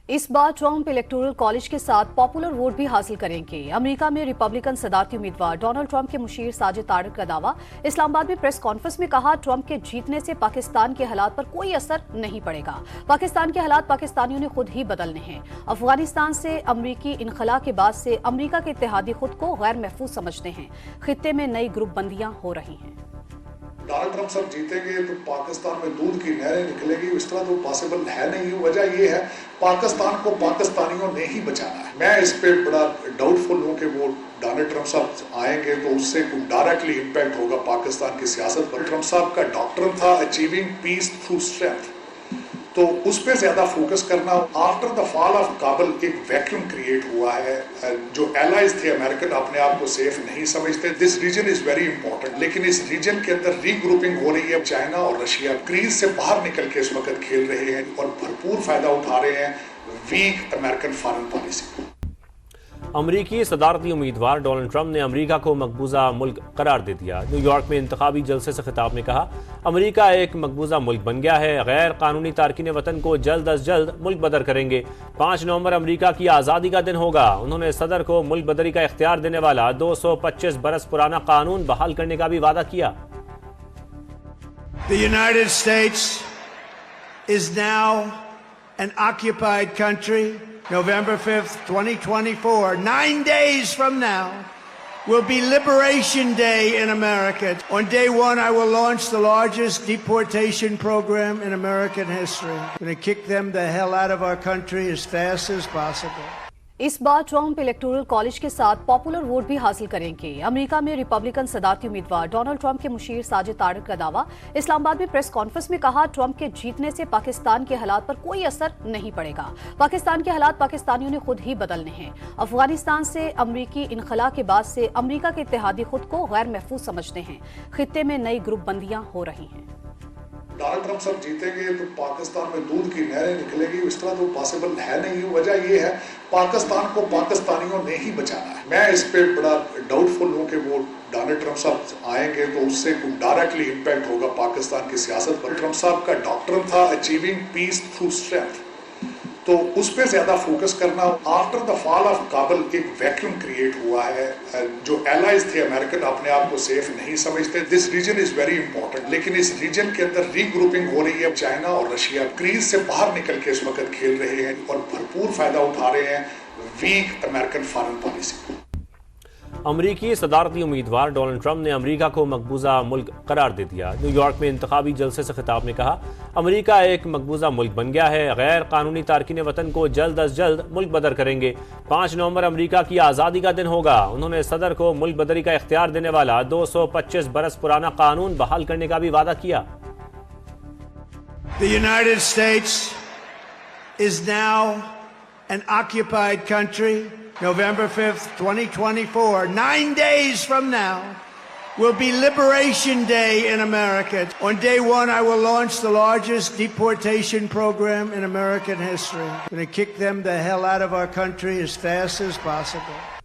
इस बार Trump electoral college के साथ पॉपुलर वोट भी हासिल करेंगे। अमेरिका में रिपब्लिकन सदारती उम्मीदवार डोनाल्ड ट्रंप के मुशीर साजिद तारिक का दावा। इस्लामाबाद में प्रेस कॉन्फ्रेंस में कहा, ट्रंप के जीतने से पाकिस्तान के हालात पर कोई असर नहीं पड़ेगा। पाकिस्तान के हालात पाकिस्तानियों ने खुद ही बदलने हैं। अफगानिस्तान से अमरीकी इनखला के बाद से अमरीका के इत्तेहादी खुद को गैर महफूज समझते हैं। खित्ते में नई ग्रुप बंदियां हो रही हैं। डोनाल्ड ट्रंप सब जीतेंगे तो पाकिस्तान में दूध की नहरें निकलेगी, इस तरह तो पॉसिबल है नहीं। वजह ये है, पाकिस्तान को पाकिस्तानियों ने ही बचाना है। मैं इस पे बड़ा डाउटफुल हूँ कि वो डोनाल्ड ट्रंप साहब आएंगे तो उससे कोई डायरेक्टली इम्पैक्ट होगा पाकिस्तान की सियासत पर। ट्रंप साहब का डॉक्ट्रिन था अचीविंग पीस थ्रू स्ट्रेंथ, तो उस पर ज्यादा फोकस करना। After the fall of Kabul एक वैक्यूम क्रिएट हुआ है। जो एलाइज थे अमेरिकन अपने आप को सेफ नहीं समझते। This region is very important, लेकिन इस रीजन के अंदर रीग्रुपिंग हो रही है। चाइना और रशिया क्रीज से बाहर निकल के इस वक्त खेल रहे हैं और भरपूर फायदा उठा रहे हैं वीक अमेरिकन फॉरेन पॉलिसी। अमरीकी सदारती उम्मीदवार डोनाल्ड ट्रंप ने अमरीका को मकबूजा मुल्क करार दे दिया। न्यूयॉर्क में इंतखाबी जलसे से खिताब में कहा, अमरीका एक मकबूजा मुल्क बन गया है। गैर कानूनी तारकीन वतन को जल्द अज जल्द मुल्क बदर करेंगे। 5 नवंबर अमरीका की आज़ादी का दिन होगा। उन्होंने सदर को मुल्क बदरी का इख्तियार देने वाला 225 बरस पुराना कानून बहाल करने का भी वादा किया। The United States is now an occupied country. November 5th, 2024, 9 days from now, will be Liberation Day in America. On day one, I will launch the largest deportation program in American history. I'm going to kick them the hell out of our country as fast as possible. इस बार Trump electoral college के साथ popular vote भी हासिल करेंगे। America में Republican सदारती उम्मीदवार Donald Trump के मुशीर साजिद तारिक का दावा। इस्लामाबाद में प्रेस कॉन्फ्रेंस में कहा, ट्रंप के जीतने से पाकिस्तान के हालात पर कोई असर नहीं पड़ेगा। पाकिस्तान के हालात पाकिस्तानियों ने खुद ही बदलने हैं। अफगानिस्तान से अमरीकी इनखला के बाद से अमरीका के इत्तेहादी खुद को गैर महफूज समझते हैं। खित्ते में नई ग्रुप बंदियां हो रही हैं। डोनाल्ड ट्रंप सब जीतेंगे तो पाकिस्तान में दूध की नहरें निकलेगी, इस तरह तो पॉसिबल है नहीं। वजह ये है, पाकिस्तान को पाकिस्तानियों ने ही बचाना है। मैं इस पे बड़ा डाउटफुल हूँ कि वो डोनाल्ड ट्रंप साहब आएंगे तो उससे कोई डायरेक्टली इम्पैक्ट होगा पाकिस्तान की सियासत पर। ट्रंप साहब का डॉक्ट्रिन था अचीविंग पीस थ्रू स्ट्रेंथ, तो उस पर ज्यादा फोकस करना। After the fall of Kabul एक वैक्यूम क्रिएट हुआ है। जो एलाइज थे अमेरिकन अपने आप को सेफ नहीं समझते। This region is very important, लेकिन इस रीजन के अंदर रीग्रुपिंग हो रही है। चाइना और रशिया क्रीज से बाहर निकल के इस वक्त खेल रहे हैं और भरपूर फायदा उठा रहे हैं वीक अमेरिकन फॉरेन पॉलिसी। अमरीकी सदारती उम्मीदवार डोनाल्ड ट्रंप ने अमरीका को मकबूजा मुल्क करार दे दिया। न्यूयॉर्क में इंतखाबी जलसे से खिताब में कहा, अमरीका एक मकबूजा मुल्क बन गया है। गैर कानूनी तारकीन वतन को जल्द अज जल्द मुल्क बदर करेंगे। 5 नवंबर अमरीका की आज़ादी का दिन होगा। उन्होंने सदर को मुल्क बदरी का इख्तियार देने वाला 225 बरस पुराना कानून बहाल करने का भी वादा किया। The United States is now an occupied country. November 5th, 2024, 9 days from now, will be Liberation Day in America. On day one, I will launch the largest deportation program in American history. I'm going to kick them the hell out of our country as fast as possible.